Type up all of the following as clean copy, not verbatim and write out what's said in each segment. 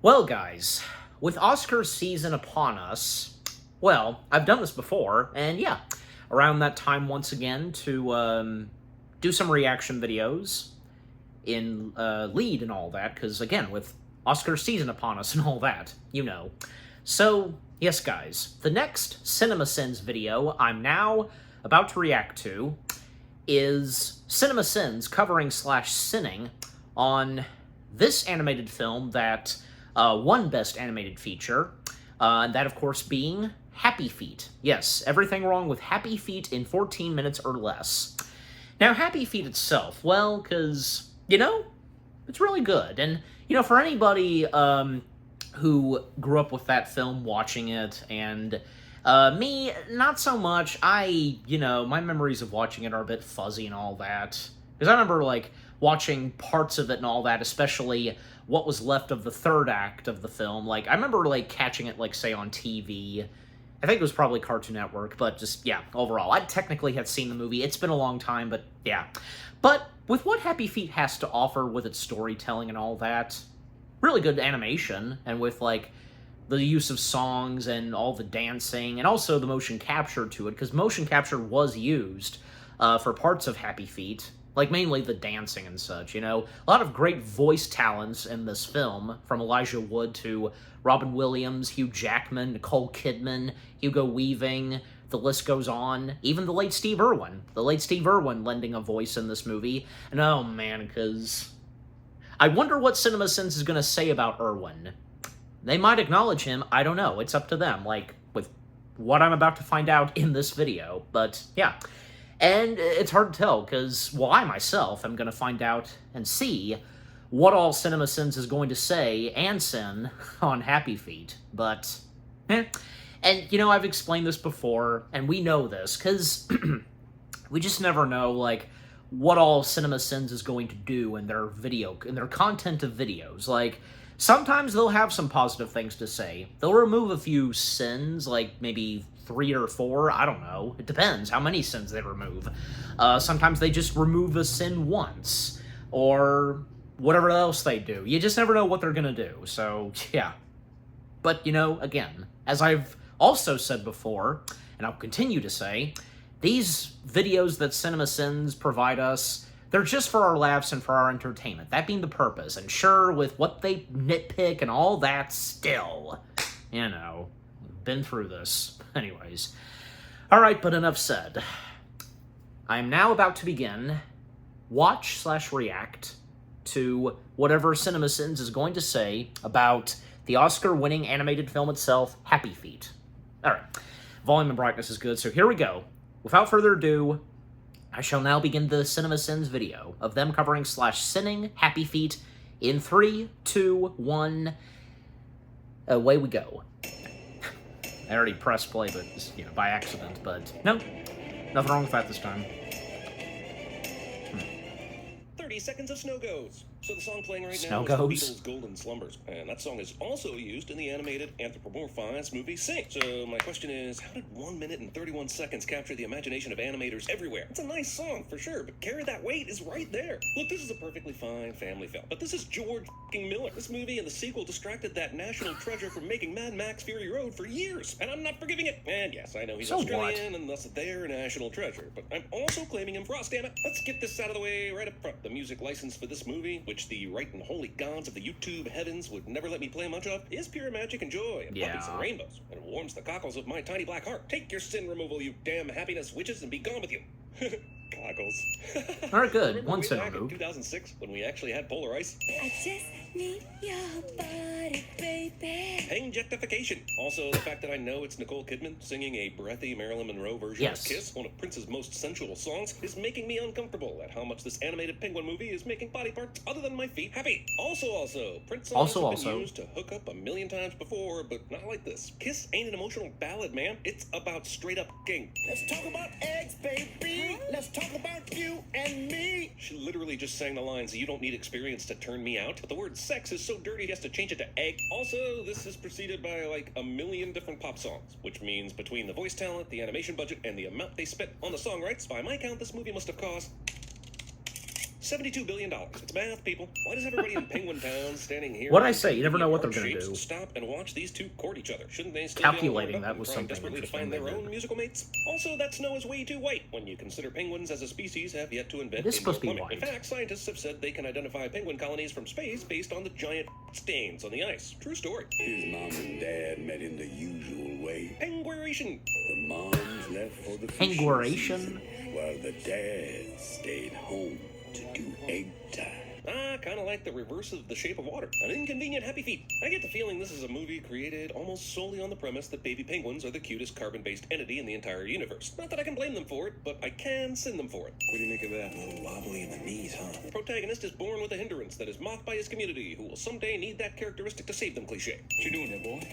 Well, guys, with Oscar season upon us, well, I've done this before, and yeah, around that time once again to do some reaction videos in lead and all that, because again, with Oscar season upon us and all that, you know. So, yes, guys, the next CinemaSins video I'm now about to react to is CinemaSins covering slash sinning on this animated film that won Best Animated Feature, and that, of course, being Happy Feet. Yes, everything wrong with Happy Feet in 14 minutes or less. Now, Happy Feet itself, well, because, you know, it's really good. And, you know, for anybody who grew up with that film watching it, and me, not so much. My memories of watching it are a bit fuzzy and all that. Because I remember, like, watching parts of it and all that, especially what was left of the third act of the film. Like, I remember, like, catching it, like, say, on TV. I think it was probably Cartoon Network, but just, yeah, overall. I technically had seen the movie. It's been a long time, but, yeah. But with what Happy Feet has to offer with its storytelling and all that, really good animation, and with, like, the use of songs and all the dancing, and also the motion capture to it, because motion capture was used for parts of Happy Feet, like mainly the dancing and such, you know? A lot of great voice talents in this film, from Elijah Wood to Robin Williams, Hugh Jackman, Nicole Kidman, Hugo Weaving, the list goes on. Even the late Steve Irwin. The late Steve Irwin lending a voice in this movie. And oh man, because I wonder what CinemaSins is going to say about Irwin. They might acknowledge him, I don't know, it's up to them, like, with what I'm about to find out in this video, but yeah. And it's hard to tell, because, well, I myself am going to find out and see what all CinemaSins is going to say and sin on Happy Feet, but, And, you know, I've explained this before, and we know this, because we just never know, like, what all CinemaSins is going to do in their content of videos. Like, sometimes they'll have some positive things to say. They'll remove a few sins, like maybe 3 or 4, I don't know. It depends how many sins they remove. Sometimes they just remove a sin once, or whatever else they do. You just never know what they're gonna do, so yeah. But, you know, again, as I've also said before, and I'll continue to say, these videos that CinemaSins provide us, they're just for our laughs and for our entertainment, that being the purpose. And sure, with what they nitpick and all that, still, you know, been through this. Anyways. Alright, but enough said. I am now about to begin watch/react to whatever CinemaSins is going to say about the Oscar-winning animated film itself, Happy Feet. Alright, volume and brightness is good, so here we go. Without further ado, I shall now begin the CinemaSins video of them covering slash sinning Happy Feet in 3, 2, 1, away we go. I already pressed play, but, you know, by accident, but no, nothing wrong with that this time. 30 Seconds of Snow Goes. So the song playing right Snow now Goes? is the Beatles' Golden Slumbers, and that song is also used in the animated anthropomorphized movie Sing. So my question is, how did 1 minute and 31 seconds capture the imagination of animators everywhere? It's a nice song, for sure, but Carry That Weight is right there. Look, this is a perfectly fine family film, but this is George Miller. This movie and the sequel distracted that national treasure from making Mad Max Fury Road for years, and I'm not forgiving it. And yes, I know he's Australian, and thus their national treasure, but I'm also claiming him frost, damn it. Let's get this out of the way right up front. The music license for this movie, which the right and holy gods of the YouTube heavens would never let me play much of, is pure magic and joy and puppies and rainbows, and it warms the cockles of my tiny black heart. Take your sin removal, you damn happiness witches, and be gone with you. Cockles. Alright, good. One way sin back in removed. 2006, when we actually had polar ice. I just need your body, baby. Hangejectification. Also, the fact that I know it's Nicole Kidman singing a breathy Marilyn Monroe version Yes. of Kiss, one of Prince's most sensual songs, is making me uncomfortable at how much this animated penguin movie is making body parts other than my feet happy. Also, Prince songs have been used to hook up 1,000,000 times before, but not like this. Kiss ain't an emotional ballad, man. It's about straight up king. Let's talk about eggs, baby. Let's talk about you and me. She literally just sang the lines, "You don't need experience to turn me out," but the word sex is so dirty he has to change it to egg. Also, this is preceded by like 1,000,000 different pop songs, which means between the voice talent, the animation budget, and the amount they spent on the song rights, by my count, this movie must have cost $72 billion. It's math, people. Why does everybody in Penguin Town standing here... What'd I say? You never know what they're going gonna do. Stop and watch these two court each other. Shouldn't they still Calculating, be all that was trying something desperately to interesting find they their did. own musical mates? Also, that snow is way too white when you consider penguins as a species have yet to invent It is indoor supposed to be plumbing. In white. fact, scientists have said they can identify penguin colonies from space based on the giant stains on the ice. True story. His mom and dad met in the usual way. Penguiration. The moms left for the fishing Penguiration? season, while the dads stayed home to do egg time. Kind of like the reverse of The Shape of Water. An inconvenient happy feet. I get the feeling this is a movie created almost solely on the premise that baby penguins are the cutest carbon-based entity in the entire universe. Not that I can blame them for it, but I can send them for it. What do you make of that? A little wobbly in the knees, huh? The protagonist is born with a hindrance that is mocked by his community, who will someday need that characteristic to save them cliche. What you doing there, boy?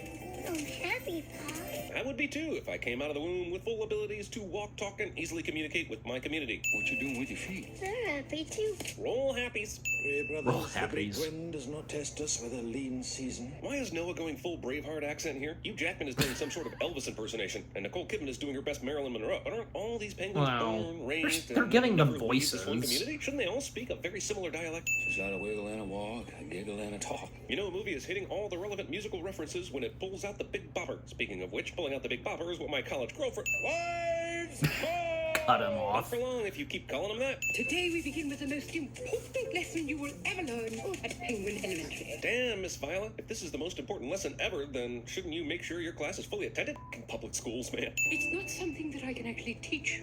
I'm happy, Pa. I would be too if I came out of the womb with full abilities to walk, talk, and easily communicate with my community. What you doing with your feet? They're happy too. Roll happies. Hey, Roll brothers, the great happies. Gwen does not test us with a lean season. Why is Noah going full Braveheart accent here? Hugh Jackman is doing some sort of Elvis impersonation, and Nicole Kidman is doing her best Marilyn Monroe. But aren't all these penguins Well, born, raised, they're and giving them never leave this one voices. community? Shouldn't they all speak a very similar dialect? She's got a wiggle and a walk, a giggle and a talk. You know, a movie is hitting all the relevant musical references when it pulls out the Big Bopper. Speaking of which, pulling out the Big Bopper is what my college girlfriend... Wives! Cut him Not off. for long if you keep calling them that. Today we begin with the most important lesson you will ever learn at Penguin Elementary. Damn, Miss Viola. If this is the most important lesson ever, then shouldn't you make sure your class is fully attended? Public schools, man. It's not something that I can actually teach.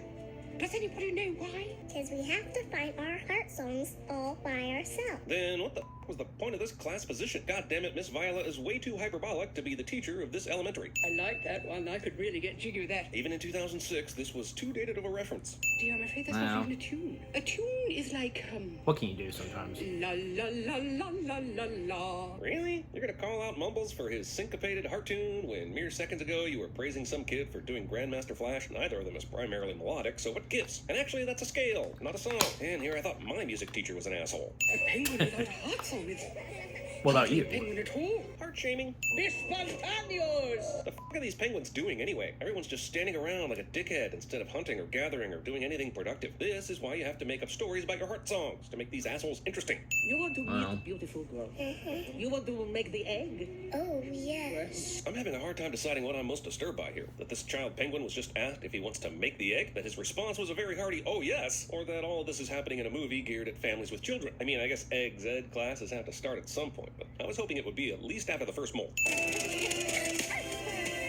Does anybody know why? Because we have to find our heart songs all by ourselves. Then what the was the point of this class position? God damn it, Miss Viola is way too hyperbolic to be the teacher of this elementary. I like that one. I could really get jiggy with that. Even in 2006, this was too dated of a reference. Dear, I'm afraid that's Well. not even a tune. A tune is like, What can you do sometimes? la la la la la la la. Really? You're gonna call out Mumbles for his syncopated heart tune when mere seconds ago you were praising some kid for doing Grandmaster Flash? Neither of them is primarily melodic, so what gives? And actually, that's a scale, not a song. And here I thought my music teacher was an asshole. A penguin without a heart song is What about hardly a you? penguin at all. Heart shaming. Be spontaneous! The fuck are these penguins doing anyway? Everyone's just standing around like a dickhead instead of hunting or gathering or doing anything productive. This is why you have to make up stories about your heart songs, to make these assholes interesting. You want to meet Well. a beautiful girl. You want to make the egg. Oh, yes. I'm having a hard time deciding what I'm most disturbed by here. That this child penguin was just asked if he wants to make the egg, that his response was a very hearty, oh yes, or that all of this is happening in a movie geared at families with children. I mean, I guess eggs ed classes have to start at some point, but I was hoping it would be at least after the first molt.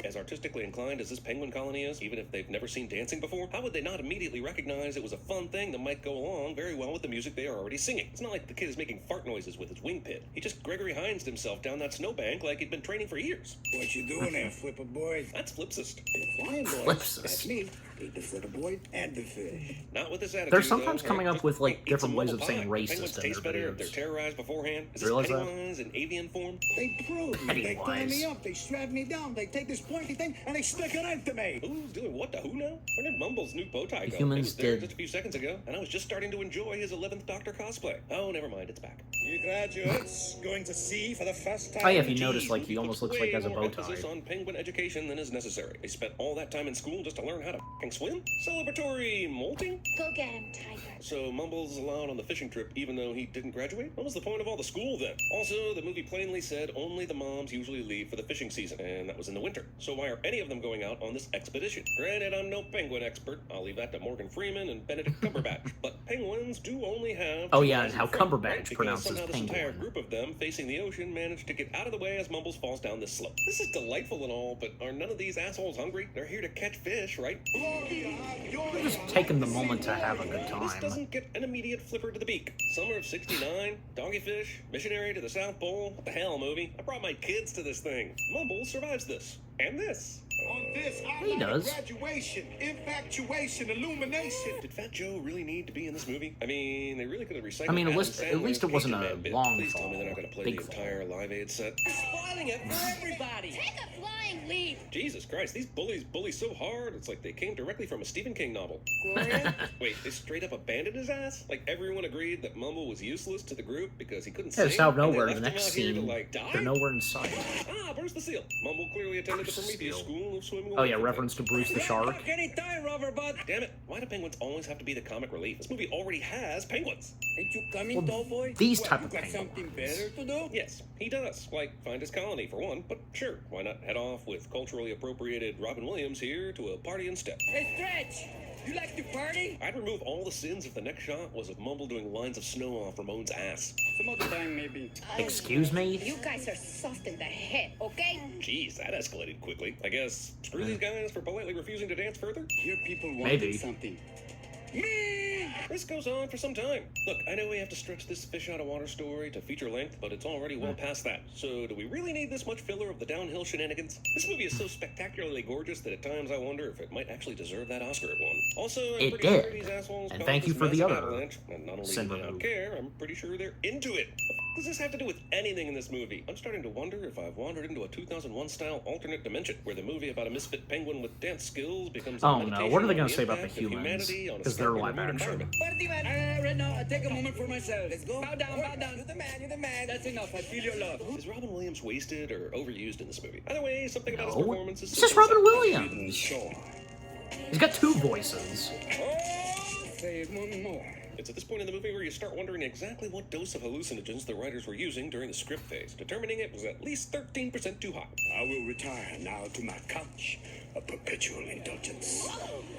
As artistically inclined as this penguin colony is, even if they've never seen dancing before, how would they not immediately recognize it was a fun thing that might go along very well with the music they are already singing? It's not like the kid is making fart noises with his wing pit. He just Gregory Hines himself down that snowbank like he'd been training for years. What you doing there, Flipper Boy? That's flipsist. Flying boy. Flipsist. That's me. Eat the Flipper Boy and the fish. Not with this attitude. They're sometimes though. coming up Just with, like, eat different some ways mumble of saying pie. racist Penguins in taste their better if they're videos. terrorized beforehand. Is this Realize that? Pennywise in avian form? They probe me. They tie Pennywise. me up. They strap me down. They take this pointy thing and they stick it into me. Who's doing what to who now? Where did Mumble's new bow tie go? humans He was there did. just a few seconds ago, and I was just starting to enjoy his 11th Doctor cosplay. Oh, never mind, it's back. You graduates going to sea for the first time. Oh yeah, if you Geez, notice, like, movie he almost puts looks like he way has a more bow tie. emphasis on penguin education than is necessary. They spent all that time in school just to learn how to f***ing swim? Celebratory molting? Go get him, Tiger. So Mumbles allowed on the fishing trip even though he didn't graduate? What was the point of all the school then? Also, the movie plainly said only the moms usually leave for the fishing season, and that was in the winter. So why are any of them going out on this expedition? Granted, I'm no penguin expert. I'll leave that to Morgan Freeman and Benedict Cumberbatch. But penguins do only have... Oh, two yeah, eyes and how in front, Cumberbatch right? Because pronounces somehow this entire penguin. group of them facing the ocean managed to get out of the way as Mumbles falls down this slope. This is delightful and all, but are none of these assholes hungry? They're here to catch fish, right? They're just taking the moment to have a good This time. doesn't get an immediate flipper to the beak. Summer of '69, Doggyfish, Missionary to the South Pole. What the hell, movie? I brought my kids to this thing. Mumbles survives this. And this. On this, He does. graduation, infatuation, illumination. Did Fat Joe really need to be in this movie? I mean, they really could have recycled I mean, at Adam least- at Sandler's least it wasn't Cajun a Man bit. long Please tell me they're not fall, going to play big the fall. entire Live Aid set. Spoiling it for everybody. Take a flying leap. Jesus Christ, these bullies bully so hard, it's like they came directly from a Stephen King novel. Wait, they straight up abandoned his ass? Like everyone agreed that Mumble was useless to the group because he couldn't Yeah, sing? just out of and they nowhere, left the him next out here to, scene, like, die? they're nowhere in sight. Ah, Bruce the Seal. Mumble clearly attended the Bruce the Prometheus Seal. school of swimming away Oh yeah, from reference to Bruce the Shark. Anytime, Rubber Butt. Damn it, why do penguins always have to be the comic relief? This movie already has penguins. Ain't you coming, Well, tall boy? these What, type you of got penguins. something better to do? Yes, he does. Like, find his colony, for one. But sure, why not head off with culturally appropriated Robin Williams here to a party instead? Hey, Stretch, you like to party? I'd remove all the sins if the next shot was of Mumble doing lines of snow off Ramon's ass. Some other time, maybe. Excuse me? You guys are soft in the head, okay? Jeez, that escalated quickly. I guess screw these guys for politely refusing to dance further? Here people wanted Maybe. something. Me! This goes on for some time. Look, I know we have to stretch this fish out of water story to feature length, but it's already well past that. So do we really need this much filler of the downhill shenanigans? This movie is so spectacularly gorgeous that at times I wonder if it might actually deserve that Oscar it won. Also, I'm It pretty did. sure these assholes And caused thank you this for the massive other avalanche, and not only do cinema they not movie. care, I'm pretty sure they're into it. What does this have to do with anything in this movie? I'm starting to wonder if I've wandered into a 2001 style alternate dimension where the movie about a misfit penguin with dance skills becomes a Oh no, meditation what are they on gonna the say about the impact of humans? humanity on a Because they're starkly live remote action. environment. Party man. Right now, I take a moment for myself. Let's go. Bow down, bow down. You're the man, you're the man. That's enough. I feel your love. Is Robin Williams wasted or overused in this movie? Either way, something about his No. performance is It's just simply Robin exceptional. Williams. Sure. He's got two voices. Say one more. It's at this point in the movie where you start wondering exactly what dose of hallucinogens the writers were using during the script phase, determining it was at least 13% too high. I will retire now to my couch of perpetual indulgence.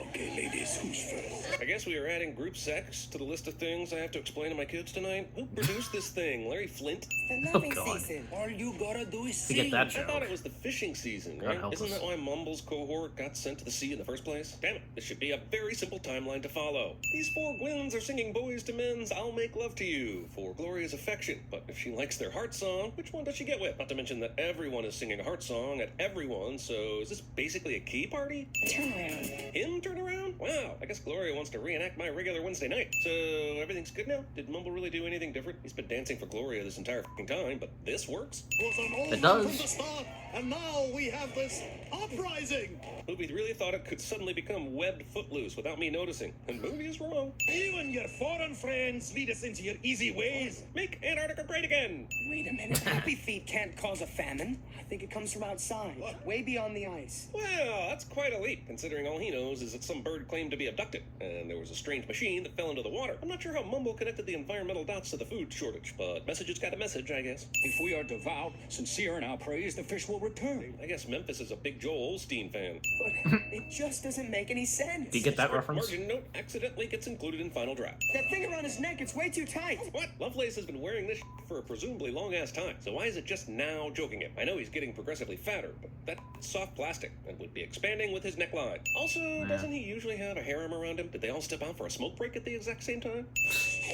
Okay, ladies, who's first? I guess we are adding group sex to the list of things I have to explain to my kids tonight. Who produced this thing? Larry Flint? The loving God. season. All you gotta do is To get that I thought joke. it was the fishing season, God right? help Isn't us. that why Mumble's cohort got sent to the sea in the first place? Damn it, this should be a very simple timeline to follow. These four Gwynns are singing Boys to Men's I'll Make Love to You for Gloria's affection, but if she likes their heart song, which one does she get with? Not to mention that everyone is singing a heart song at everyone, so is this basically a key party? Turn around. Him turn around? Wow, I guess Gloria wants to reenact my regular Wednesday night. So everything's good now? Did Mumble really do anything different? He's been dancing for Gloria this entire fucking time, but this works? It does. From the start, and now we have this uprising. Movie really thought it could suddenly become webbed footloose without me noticing, and movie is wrong. Even your foreign friends lead us into your easy ways. Make Antarctica great again! Wait a minute. Happy feet can't cause a famine. I think it comes from outside, way beyond the ice. Well, that's quite a leap, considering all he knows is that some bird claimed to be abducted, and there was a strange machine that fell into the water. I'm not sure how Mumble connected the environmental dots to the food shortage, but message has got a message, I guess. If we are devout, sincere in our praise, the fish will return. I guess Memphis is a big Joel Osteen fan. But it just doesn't make any sense. Do you get that Script reference? margin note accidentally gets included in final draft. That thing around his neck, it's way too tight. What? Lovelace has been wearing this for a presumably long-ass time, so why is it just now joking him? I know he's getting progressively fatter, but that's soft plastic and would be expanding with his neckline. Also, doesn't he usually have a harem around him? Did they all step out for a smoke break at the exact same time?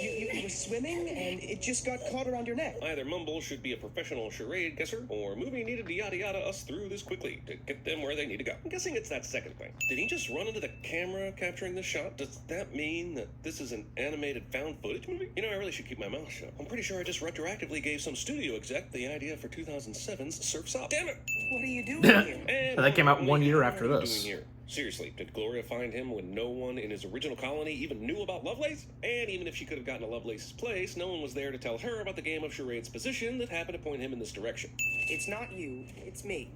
You were swimming and it just got caught around your neck. Either Mumble should be a professional charade guesser, or movie needed to yada yada us through this quickly to get them where they need to go. I'm guessing it's that second thing. Did he just run into the camera capturing this shot? Does that mean that this is an animated found footage movie? You know, I really should keep my mouth shut. I'm pretty sure I just retroactively gave some studio exec the idea for 2007's Surf's Up. Damn it! What are you doing here? And That came out more 1 year importantly, after what are you this. doing here? Seriously, did Gloria find him when no one in his original colony even knew about Lovelace? And even if she could have gotten to Lovelace's place, no one was there to tell her about the game of charade's position that happened to point him in this direction. It's not you, it's me.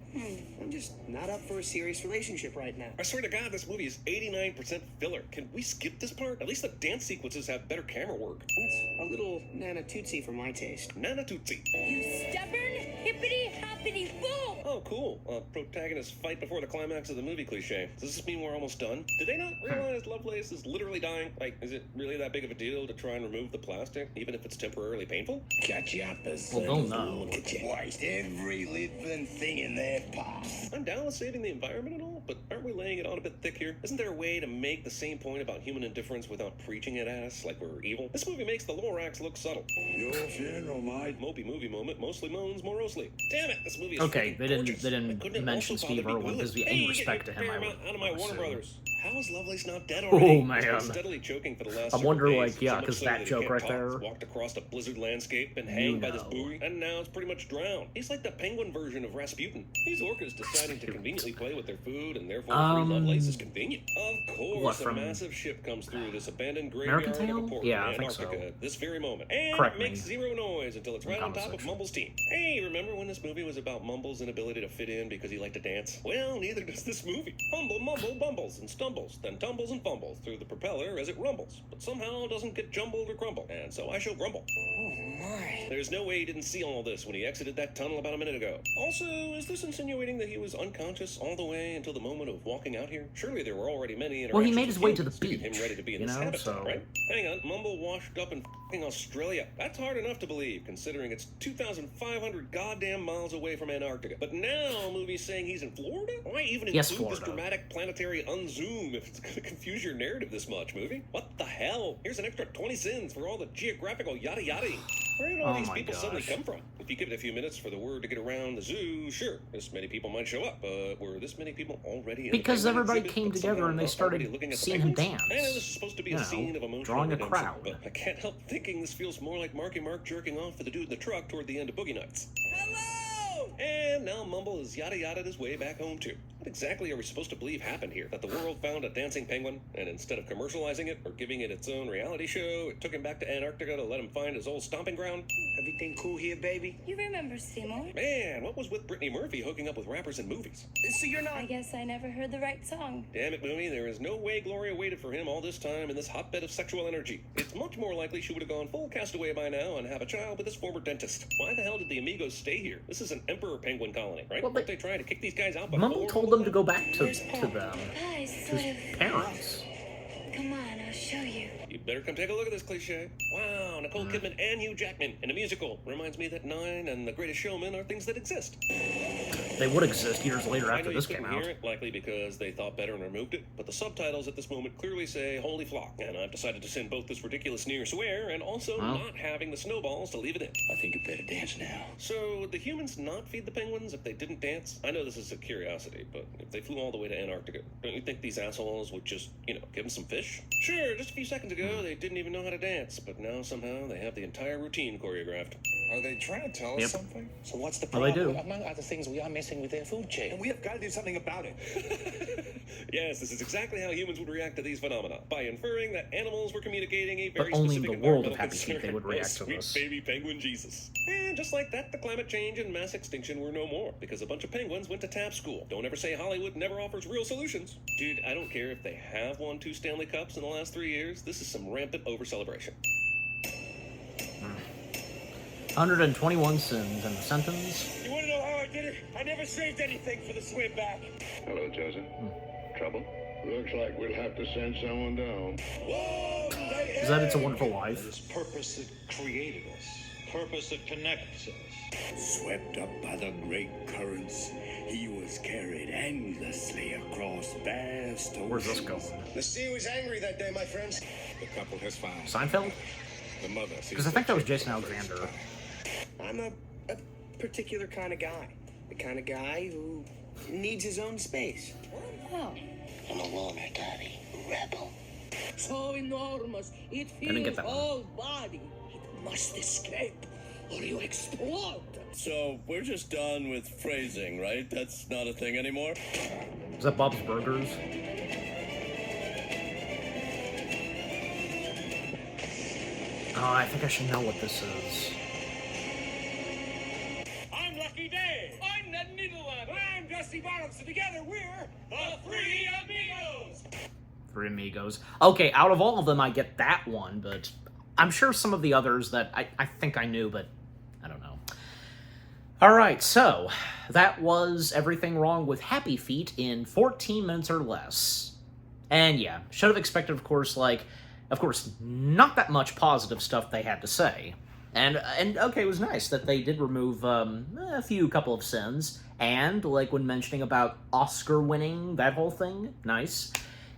I'm just not up for a serious relationship right now. I swear to God, this movie is 89% filler. Can we skip this part? At least the dance sequences have better camera work. It's a little Nana Tootsie for my taste. Nana Tootsie. You stubborn hippity hoppity fool! Oh, cool. Protagonists fight before the climax of the movie cliche. Does this mean we're almost done? Did they not realize Lovelace is literally dying? Like, is it really that big of a deal to try and remove the plastic, even if it's temporarily painful? Catch you up as Well, they'll know. Look at you. Waste every living thing in their path. I'm down with saving the environment and all, but aren't we laying it on a bit thick here? Isn't there a way to make the same point about human indifference without preaching it at us like we're evil? This movie makes the Lorax look subtle. Your funeral, mate. Mopey movie moment, mostly moans morosely. Damn it, this movie is Okay, freaking they didn't- gorgeous. they didn't But couldn't it mention also Steve bother to be Irwin, good? because we- in Hey, respect get to him, your I Paramount would out of my Warner assume. Brothers. How is Lovelace not dead Oh, already? man. He's been steadily choking for the last I several wonder, days, like, yeah, so much 'cause so that he joke can't right talk, there. walked across a blizzard landscape and You hanged by this know. buoy, and now it's pretty much drowned. He's like the penguin version of Rasputin. These orcas deciding to conveniently play with their food, and therefore free Lovelace is convenient. Of course, what, a from massive ship comes through this abandoned graveyard of a Mercantile? port Yeah, in I think so. Antarctica this very moment. And Correct it makes me. zero noise until it's right on comment top of section. Mumble's team. Hey, remember when this movie was about Mumble's inability to fit in because he liked to dance? Well, neither does this movie. Humble Mumble bumbles and stumbles, then tumbles and fumbles through the propeller as it rumbles, but somehow doesn't get jumbled or crumbled, and so I shall grumble. Oh my. There's no way he didn't see all this when he exited that tunnel about a minute ago. Also, is this insinuating that he was unconscious all the way until the moment of walking out here? Surely there were already many interactions Well, he made his with way to humans the get him beach, ready to be in you this know, habitat, so- right? Hang on, Mumble washed up in f***ing Australia. That's hard enough to believe, considering it's 2,500 goddamn miles away from Antarctica. But now, movies saying he's in Florida? Why even Yes, include this Florida. dramatic planetary unzoom if it's gonna confuse your narrative this much, movie? What the hell? Here's an extra 20 cents for all the geographical yada yada. Where did all Oh these my people suddenly gosh. come from? If you give it a few minutes for the word to get around the zoo, sure, this many people might show up, but were this many people already in the Because penguin everybody exhibit, came but together somehow and they not started already looking at the seeing him penguins? I know dance. this is supposed to be You a know, scene of emotional drawing a redemption, crowd. but I can't help thinking this feels more like Marky Mark jerking off for the dude in the truck toward the end of Boogie Nights. Hello! And now Mumble is yada yada his way back home too. What exactly are we supposed to believe happened here? That the world found a dancing penguin, and instead of commercializing it or giving it its own reality show, it took him back to Antarctica to let him find his old stomping ground? Everything cool here, baby? You remember Seymour? Man, what was with Brittany Murphy hooking up with rappers in movies? So you're not. I guess I never heard the right song. Damn it, Mooney, there is no way Gloria waited for him all this time in this hotbed of sexual energy. It's much more likely she would have gone full castaway by now and have a child with his former dentist. Why the hell did the Amigos stay here? This is an emperor penguin colony, right? Well, Weren't they trying to kick these guys out before? Mumble told them to go back to them, Guys, to sort his of. parents. Come on, I'll show you. You better come take a look at this cliche. Wow, Nicole Kidman and Hugh Jackman in a musical. Reminds me that Nine and The Greatest Showman are things that exist. They would exist years later I after know this you came couldn't out. hear it, likely because they thought better and removed it, but the subtitles at this moment clearly say "Holy Flock," and I've decided to send both this ridiculous near swear and also Well. not having the snowballs to leave it in. I think you better dance now. So, would the humans not feed the penguins if they didn't dance? I know this is a curiosity, but if they flew all the way to Antarctica, don't you think these assholes would just, give them some fish? Sure, just a few seconds ago, they didn't even know how to dance, but now somehow they have the entire routine choreographed. Are they trying to tell us Yep. something? So what's the Well, they problem? do. Among other things, we are messing with their food chain. And we have got to do something about it. Yes, this is exactly how humans would react to these phenomena, by inferring that animals were communicating a very only in specific the world of environmental Happy Feet concern. they would Oh, react to sweet this. baby penguin Jesus. And just like that, the climate change and mass extinction were no more, because a bunch of penguins went to tap school. Don't ever say Hollywood never offers real solutions. Dude, I don't care if they have won 2 Stanley Cups in the last 3 years, this is some rampant over-celebration. 121 sins in the sentence. You want to know how I did it? I never saved anything for the swim back. Hello, Joseph. Trouble? Looks like we'll have to send someone down. Is that It's a Wonderful Life? This purpose that created us, purpose that connects us. Swept up by the great currents, he was carried endlessly across vast oceans. Where's this going? The sea was angry that day, my friends. The couple has found Seinfeld? the mother. Because I think that was Jason Alexander. I'm a particular kind of guy. The kind of guy who needs his own space. Oh. I'm a loner, Daddy. Rebel. So enormous, it didn't get fills that one. whole body. It must escape, or you explode. So we're just done with phrasing, right? That's not a thing anymore? Is that Bob's Burgers? Oh, I think I should know what this is. I'm Lucky Day. I'm Ned Needleland. I'm Dusty Bottoms. And together we're the Three Amigos. Three Amigos. Okay, out of all of them, I get that one, but I'm sure some of the others that I think I knew, but I don't know. Alright, so that was everything wrong with Happy Feet in 14 minutes or less. And yeah, should have expected, of course, not that much positive stuff they had to say. And okay, it was nice that they did remove a couple of sins, and like when mentioning about Oscar winning, that whole thing, nice.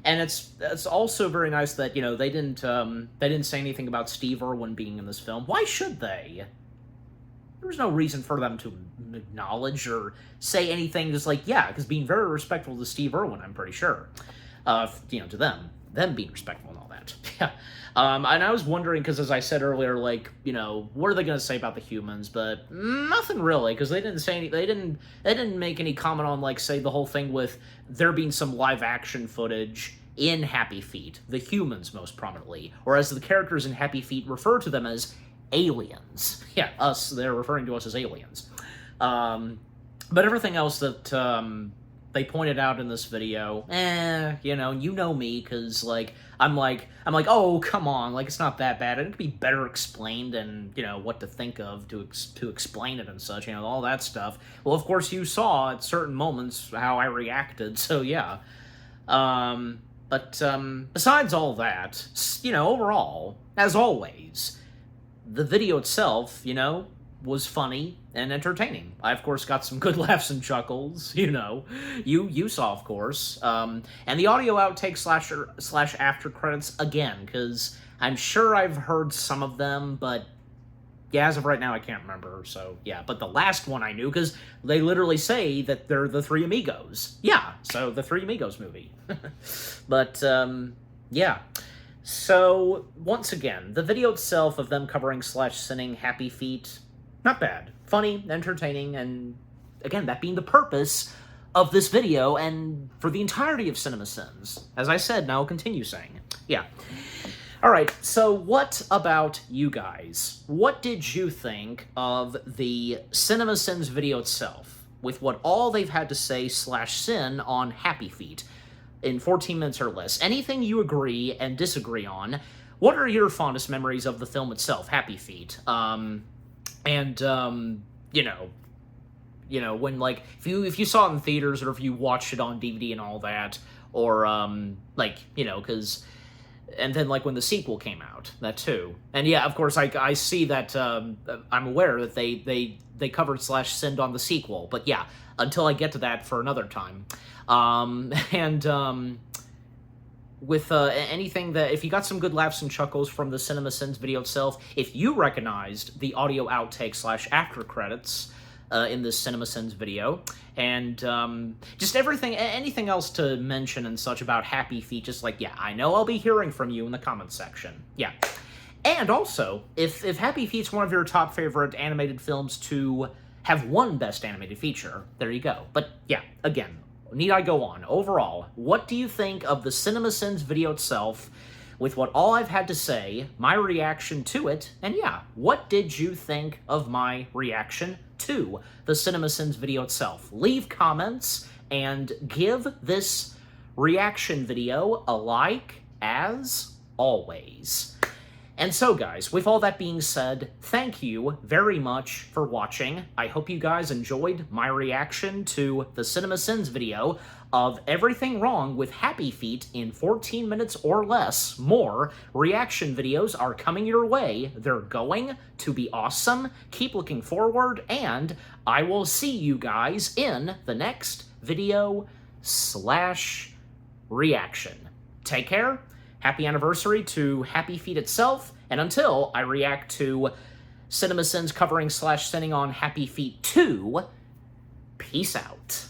And it's also very nice that they didn't say anything about Steve Irwin being in this film. Why should they? There's no reason for them to acknowledge or say anything. Just like, yeah, because being very respectful to Steve Irwin, I'm pretty sure. to them being respectful and all that. Yeah. And I was wondering, because as I said earlier, like, what are they going to say about the humans? But nothing really, because they didn't say any, they didn't make any comment on, like, say, the whole thing with there being some live action footage in Happy Feet, the humans most prominently, or as the characters in Happy Feet refer to them as aliens. Yeah, they're referring to us as aliens. But everything else that they pointed out in this video, you know me, because, like, I'm like, oh, come on, like, it's not that bad. It could be better explained and, what to think of to explain it and such, all that stuff. Well, of course, you saw at certain moments how I reacted, so yeah. But besides all that, overall, as always, the video itself, was funny and entertaining. I, of course, got some good laughs and chuckles, You saw, of course. And the audio outtake slash after credits, again, because I'm sure I've heard some of them, but yeah, as of right now, I can't remember, so yeah. But the last one I knew, because they literally say that they're the Three Amigos. Yeah, so the Three Amigos movie. But, yeah. So, once again, the video itself of them covering slash sinning Happy Feet, not bad. Funny, entertaining, and again, that being the purpose of this video and for the entirety of CinemaSins. As I said, and I'll continue saying. Yeah. Alright, so what about you guys? What did you think of the CinemaSins video itself, with what all they've had to say slash sin on Happy Feet in 14 minutes or less? Anything you agree and disagree on? What are your fondest memories of the film itself, Happy Feet? When, like, if you saw it in theaters, or if you watched it on DVD and all that, or, because... And then, like, when the sequel came out, that too. And yeah, of course, I see that, I'm aware that they covered slash sinned on the sequel, but yeah, until I get to that for another time. With anything that, if you got some good laughs and chuckles from the CinemaSins video itself, if you recognized the audio outtake slash after credits in this CinemaSins video, and just anything else to mention and such about Happy Feet, just like, yeah, I know I'll be hearing from you in the comments section. Yeah. And also, if Happy Feet's one of your top favorite animated films to have won Best Animated Feature, there you go. But yeah, again, need I go on? Overall, what do you think of the CinemaSins video itself, with what all I've had to say, my reaction to it, and yeah, what did you think of my reaction to the CinemaSins video itself? Leave comments and give this reaction video a like, as always. And so, guys, with all that being said, thank you very much for watching. I hope you guys enjoyed my reaction to the CinemaSins video of everything wrong with Happy Feet in 14 minutes or less. More reaction videos are coming your way. They're going to be awesome. Keep looking forward, and I will see you guys in the next video slash reaction. Take care. Happy anniversary to Happy Feet itself, and until I react to CinemaSins covering slash sinning on Happy Feet 2, peace out.